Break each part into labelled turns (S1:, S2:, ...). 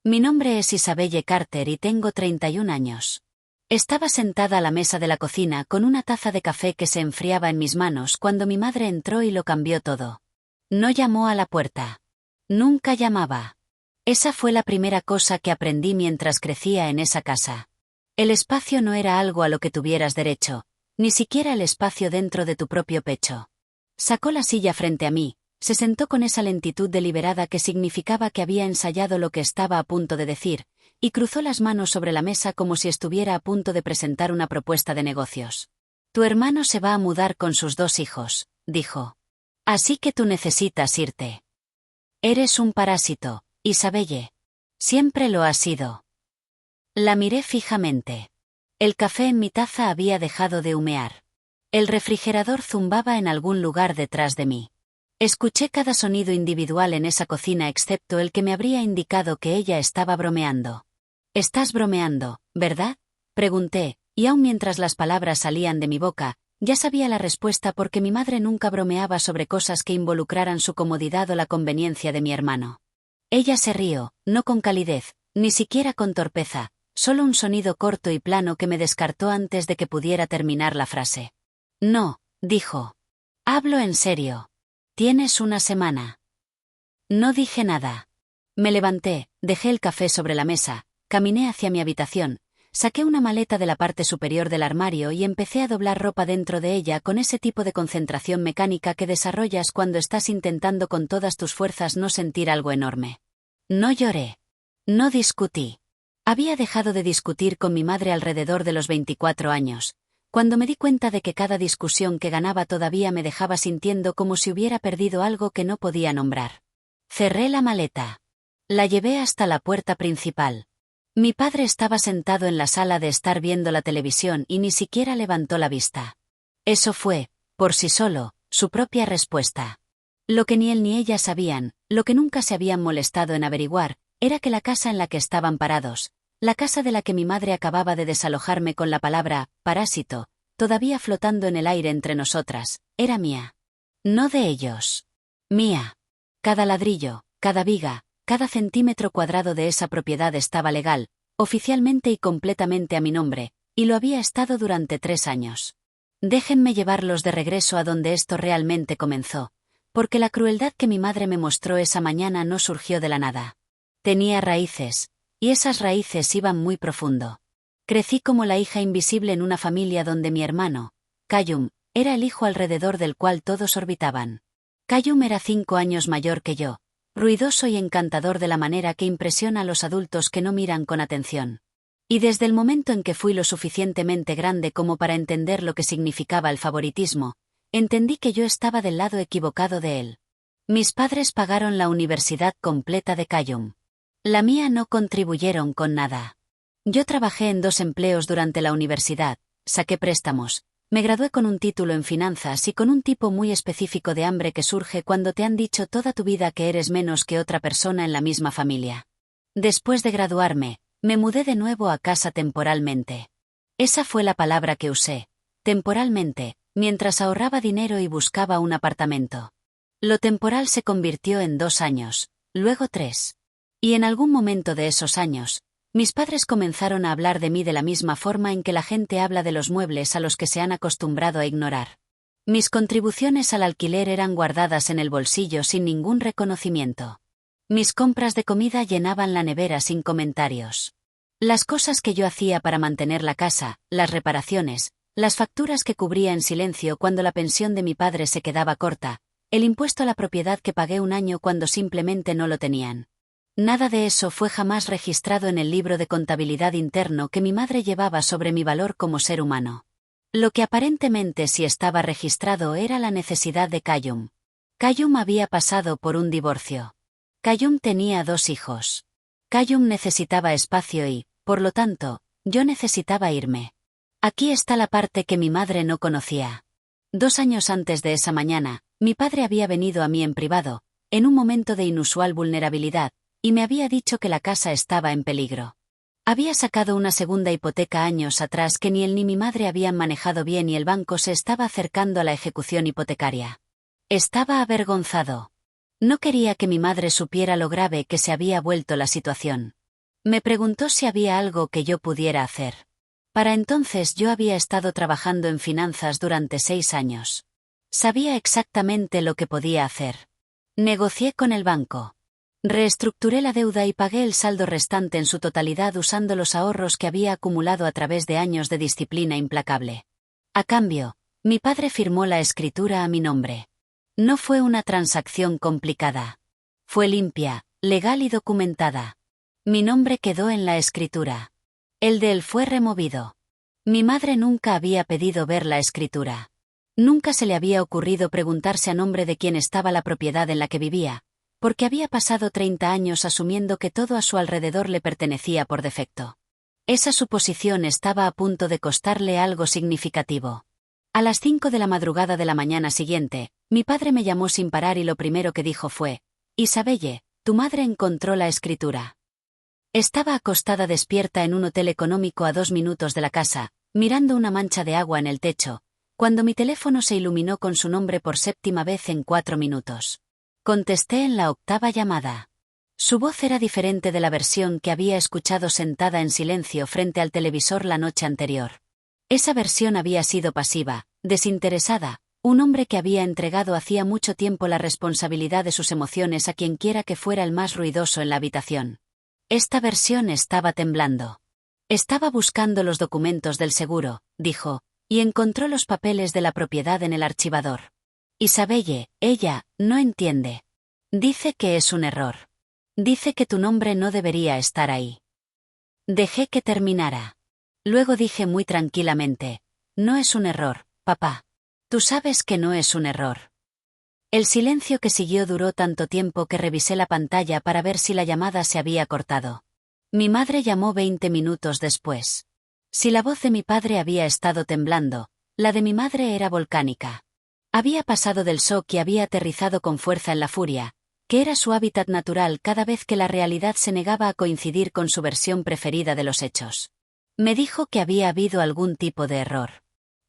S1: Mi nombre es Isabelle Carter y tengo 31 años. Estaba sentada a la mesa de la cocina con una taza de café que se enfriaba en mis manos cuando mi madre entró y lo cambió todo. No llamó a la puerta. Nunca llamaba. Esa fue la primera cosa que aprendí mientras crecía en esa casa. El espacio no era algo a lo que tuvieras derecho, ni siquiera el espacio dentro de tu propio pecho. Sacó la silla frente a mí, se sentó con esa lentitud deliberada que significaba que había ensayado lo que estaba a punto de decir, y cruzó las manos sobre la mesa como si estuviera a punto de presentar una propuesta de negocios. Tu hermano se va a mudar con sus 2 hijos, dijo. Así que tú necesitas irte. Eres un parásito, Isabelle. Siempre lo has sido. La miré fijamente. El café en mi taza había dejado de humear. El refrigerador zumbaba en algún lugar detrás de mí. Escuché cada sonido individual en esa cocina excepto el que me habría indicado que ella estaba bromeando. «Estás bromeando, ¿verdad?», pregunté, y aun mientras las palabras salían de mi boca, ya sabía la respuesta porque mi madre nunca bromeaba sobre cosas que involucraran su comodidad o la conveniencia de mi hermano. Ella se rió, no con calidez, ni siquiera con torpeza, solo un sonido corto y plano que me descartó antes de que pudiera terminar la frase. No, dijo. Hablo en serio. Tienes una semana. No dije nada. Me levanté, dejé el café sobre la mesa, caminé hacia mi habitación, saqué una maleta de la parte superior del armario y empecé a doblar ropa dentro de ella con ese tipo de concentración mecánica que desarrollas cuando estás intentando con todas tus fuerzas no sentir algo enorme. No lloré. No discutí. Había dejado de discutir con mi madre alrededor de los 24 años. Cuando me di cuenta de que cada discusión que ganaba todavía me dejaba sintiendo como si hubiera perdido algo que no podía nombrar. Cerré la maleta. La llevé hasta la puerta principal. Mi padre estaba sentado en la sala de estar viendo la televisión y ni siquiera levantó la vista. Eso fue, por sí solo, su propia respuesta. Lo que ni él ni ella sabían, lo que nunca se habían molestado en averiguar, era que la casa en la que estaban parados, la casa de la que mi madre acababa de desalojarme con la palabra «parásito», todavía flotando en el aire entre nosotras, era mía. No de ellos. Mía. Cada ladrillo, cada viga, cada centímetro cuadrado de esa propiedad estaba legal, oficialmente y completamente a mi nombre, y lo había estado durante 3 años. Déjenme llevarlos de regreso a donde esto realmente comenzó, porque la crueldad que mi madre me mostró esa mañana no surgió de la nada. Tenía raíces, y esas raíces iban muy profundo. Crecí como la hija invisible en una familia donde mi hermano, Callum, era el hijo alrededor del cual todos orbitaban. Callum era 5 años mayor que yo, ruidoso y encantador de la manera que impresiona a los adultos que no miran con atención. Y desde el momento en que fui lo suficientemente grande como para entender lo que significaba el favoritismo, entendí que yo estaba del lado equivocado de él. Mis padres pagaron la universidad completa de Callum. La mía no contribuyeron con nada. Yo trabajé en 2 empleos durante la universidad, saqué préstamos, me gradué con un título en finanzas y con un tipo muy específico de hambre que surge cuando te han dicho toda tu vida que eres menos que otra persona en la misma familia. Después de graduarme, me mudé de nuevo a casa temporalmente. Esa fue la palabra que usé, temporalmente, mientras ahorraba dinero y buscaba un apartamento. Lo temporal se convirtió en 2 años, luego 3. Y en algún momento de esos años, mis padres comenzaron a hablar de mí de la misma forma en que la gente habla de los muebles a los que se han acostumbrado a ignorar. Mis contribuciones al alquiler eran guardadas en el bolsillo sin ningún reconocimiento. Mis compras de comida llenaban la nevera sin comentarios. Las cosas que yo hacía para mantener la casa, las reparaciones, las facturas que cubría en silencio cuando la pensión de mi padre se quedaba corta, el impuesto a la propiedad que pagué un año cuando simplemente no lo tenían. Nada de eso fue jamás registrado en el libro de contabilidad interno que mi madre llevaba sobre mi valor como ser humano. Lo que aparentemente sí estaba registrado era la necesidad de Callum. Callum había pasado por un divorcio. Callum tenía 2 hijos. Callum necesitaba espacio y, por lo tanto, yo necesitaba irme. Aquí está la parte que mi madre no conocía. 2 años antes de esa mañana, mi padre había venido a mí en privado, en un momento de inusual vulnerabilidad, y me había dicho que la casa estaba en peligro. Había sacado una segunda hipoteca años atrás que ni él ni mi madre habían manejado bien y el banco se estaba acercando a la ejecución hipotecaria. Estaba avergonzado. No quería que mi madre supiera lo grave que se había vuelto la situación. Me preguntó si había algo que yo pudiera hacer. Para entonces yo había estado trabajando en finanzas durante 6 años. Sabía exactamente lo que podía hacer. Negocié con el banco. Reestructuré la deuda y pagué el saldo restante en su totalidad usando los ahorros que había acumulado a través de años de disciplina implacable. A cambio, mi padre firmó la escritura a mi nombre. No fue una transacción complicada. Fue limpia, legal y documentada. Mi nombre quedó en la escritura. El de él fue removido. Mi madre nunca había pedido ver la escritura. Nunca se le había ocurrido preguntarse a nombre de quién estaba la propiedad en la que vivía, porque había pasado 30 años asumiendo que todo a su alrededor le pertenecía por defecto. Esa suposición estaba a punto de costarle algo significativo. A las 5 de la madrugada de la mañana siguiente, mi padre me llamó sin parar y lo primero que dijo fue: «Isabelle, tu madre encontró la escritura». Estaba acostada despierta en un hotel económico a 2 minutos de la casa, mirando una mancha de agua en el techo, cuando mi teléfono se iluminó con su nombre por 7ª vez en 4 minutos. Contesté en la 8ª llamada. Su voz era diferente de la versión que había escuchado sentada en silencio frente al televisor la noche anterior. Esa versión había sido pasiva, desinteresada, un hombre que había entregado hacía mucho tiempo la responsabilidad de sus emociones a quienquiera que fuera el más ruidoso en la habitación. Esta versión estaba temblando. Estaba buscando los documentos del seguro, dijo, y encontró los papeles de la propiedad en el archivador. Isabelle, ella, no entiende. Dice que es un error. Dice que tu nombre no debería estar ahí. Dejé que terminara. Luego dije muy tranquilamente: no es un error, papá. Tú sabes que no es un error. El silencio que siguió duró tanto tiempo que revisé la pantalla para ver si la llamada se había cortado. Mi madre llamó 20 minutos después. Si la voz de mi padre había estado temblando, la de mi madre era volcánica. Había pasado del shock y había aterrizado con fuerza en la furia, que era su hábitat natural cada vez que la realidad se negaba a coincidir con su versión preferida de los hechos. Me dijo que había habido algún tipo de error.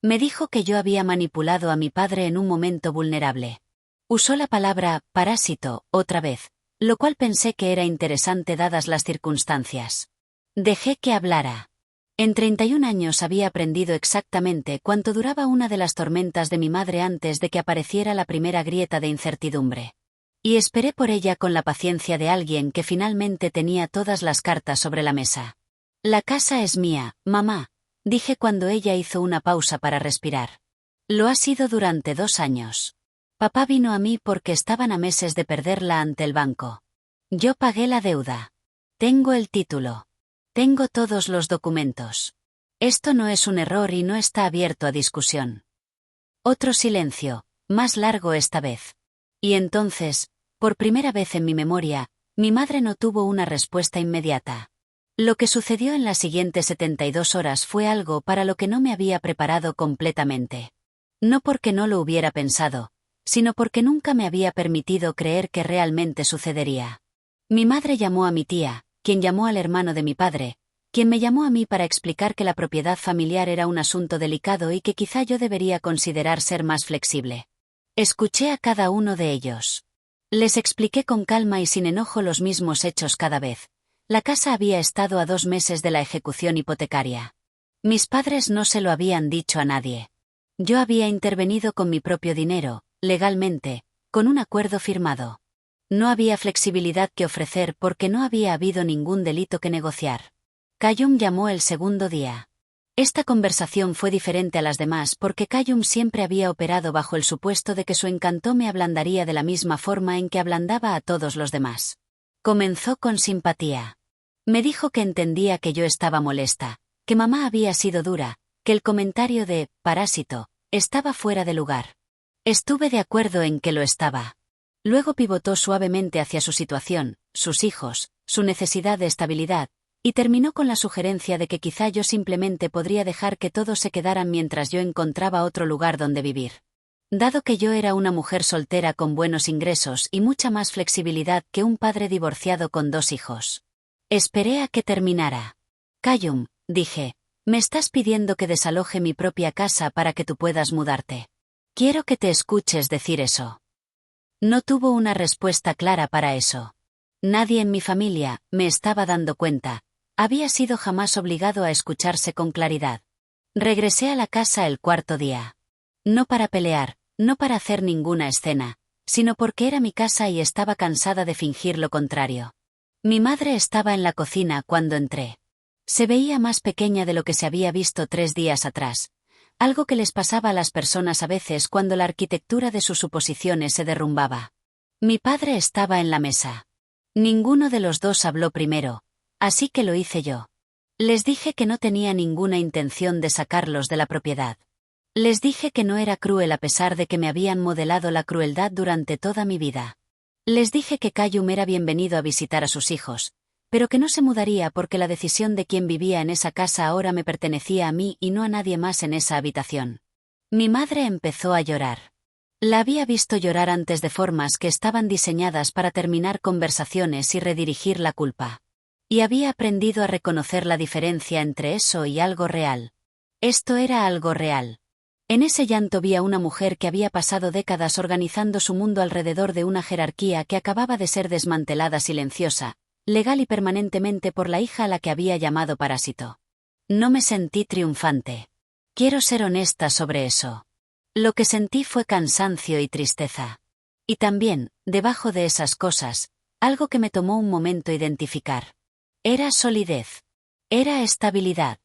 S1: Me dijo que yo había manipulado a mi padre en un momento vulnerable. Usó la palabra parásito otra vez, lo cual pensé que era interesante dadas las circunstancias. Dejé que hablara. En 31 años había aprendido exactamente cuánto duraba una de las tormentas de mi madre antes de que apareciera la primera grieta de incertidumbre. Y esperé por ella con la paciencia de alguien que finalmente tenía todas las cartas sobre la mesa. La casa es mía, mamá, dije cuando ella hizo una pausa para respirar. Lo ha sido durante 2 años. Papá vino a mí porque estaban a meses de perderla ante el banco. Yo pagué la deuda. Tengo el título. Tengo todos los documentos. Esto no es un error y no está abierto a discusión. Otro silencio, más largo esta vez. Y entonces, por primera vez en mi memoria, mi madre no tuvo una respuesta inmediata. Lo que sucedió en las siguientes 72 horas fue algo para lo que no me había preparado completamente. No porque no lo hubiera pensado, sino porque nunca me había permitido creer que realmente sucedería. Mi madre llamó a mi tía, quien llamó al hermano de mi padre, quien me llamó a mí para explicar que la propiedad familiar era un asunto delicado y que quizá yo debería considerar ser más flexible. Escuché a cada uno de ellos. Les expliqué con calma y sin enojo los mismos hechos cada vez. La casa había estado a 2 meses de la ejecución hipotecaria. Mis padres no se lo habían dicho a nadie. Yo había intervenido con mi propio dinero, legalmente, con un acuerdo firmado. No había flexibilidad que ofrecer porque no había habido ningún delito que negociar. Callum llamó el segundo día. Esta conversación fue diferente a las demás porque Callum siempre había operado bajo el supuesto de que su encanto me ablandaría de la misma forma en que ablandaba a todos los demás. Comenzó con simpatía. Me dijo que entendía que yo estaba molesta, que mamá había sido dura, que el comentario de parásito estaba fuera de lugar. Estuve de acuerdo en que lo estaba. Luego pivotó suavemente hacia su situación, sus hijos, su necesidad de estabilidad, y terminó con la sugerencia de que quizá yo simplemente podría dejar que todos se quedaran mientras yo encontraba otro lugar donde vivir. Dado que yo era una mujer soltera con buenos ingresos y mucha más flexibilidad que un padre divorciado con 2 hijos. Esperé a que terminara. Callum, dije, me estás pidiendo que desaloje mi propia casa para que tú puedas mudarte. Quiero que te escuches decir eso. No tuvo una respuesta clara para eso. Nadie en mi familia, me estaba dando cuenta, había sido jamás obligado a escucharse con claridad. Regresé a la casa el cuarto día. No para pelear, no para hacer ninguna escena, sino porque era mi casa y estaba cansada de fingir lo contrario. Mi madre estaba en la cocina cuando entré. Se veía más pequeña de lo que se había visto 3 días atrás, algo que les pasaba a las personas a veces cuando la arquitectura de sus suposiciones se derrumbaba. Mi padre estaba en la mesa. Ninguno de los dos habló primero, así que lo hice yo. Les dije que no tenía ninguna intención de sacarlos de la propiedad. Les dije que no era cruel a pesar de que me habían modelado la crueldad durante toda mi vida. Les dije que Callum era bienvenido a visitar a sus hijos, pero que no se mudaría porque la decisión de quién vivía en esa casa ahora me pertenecía a mí y no a nadie más en esa habitación. Mi madre empezó a llorar. La había visto llorar antes de formas que estaban diseñadas para terminar conversaciones y redirigir la culpa. Y había aprendido a reconocer la diferencia entre eso y algo real. Esto era algo real. En ese llanto vi a una mujer que había pasado décadas organizando su mundo alrededor de una jerarquía que acababa de ser desmantelada silenciosa, legal y permanentemente por la hija a la que había llamado parásito. No me sentí triunfante. Quiero ser honesta sobre eso. Lo que sentí fue cansancio y tristeza. Y también, debajo de esas cosas, algo que me tomó un momento identificar. Era solidez. Era estabilidad.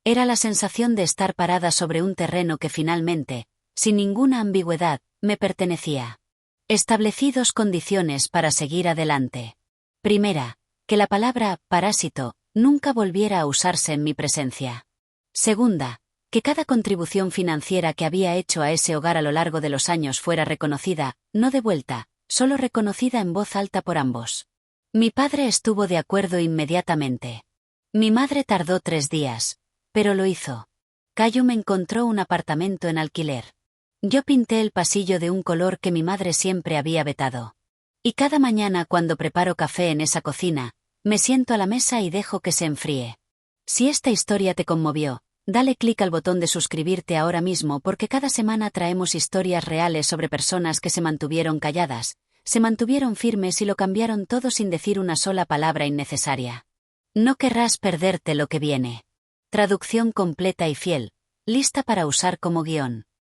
S1: Era la sensación de estar parada sobre un terreno que finalmente, sin ninguna ambigüedad, me pertenecía. Establecí 2 condiciones para seguir adelante. Primera, que la palabra parásito nunca volviera a usarse en mi presencia. Segunda, que cada contribución financiera que había hecho a ese hogar a lo largo de los años fuera reconocida, no devuelta, solo reconocida en voz alta por ambos. Mi padre estuvo de acuerdo inmediatamente. Mi madre tardó 3 días, pero lo hizo. Callum encontró un apartamento en alquiler. Yo pinté el pasillo de un color que mi madre siempre había vetado. Y cada mañana cuando preparo café en esa cocina, me siento a la mesa y dejo que se enfríe. Si esta historia te conmovió, dale clic al botón de suscribirte ahora mismo porque cada semana traemos historias reales sobre personas que se mantuvieron calladas, se mantuvieron firmes y lo cambiaron todo sin decir una sola palabra innecesaria. No querrás perderte lo que viene. Traducción completa y fiel, lista para usar como guión.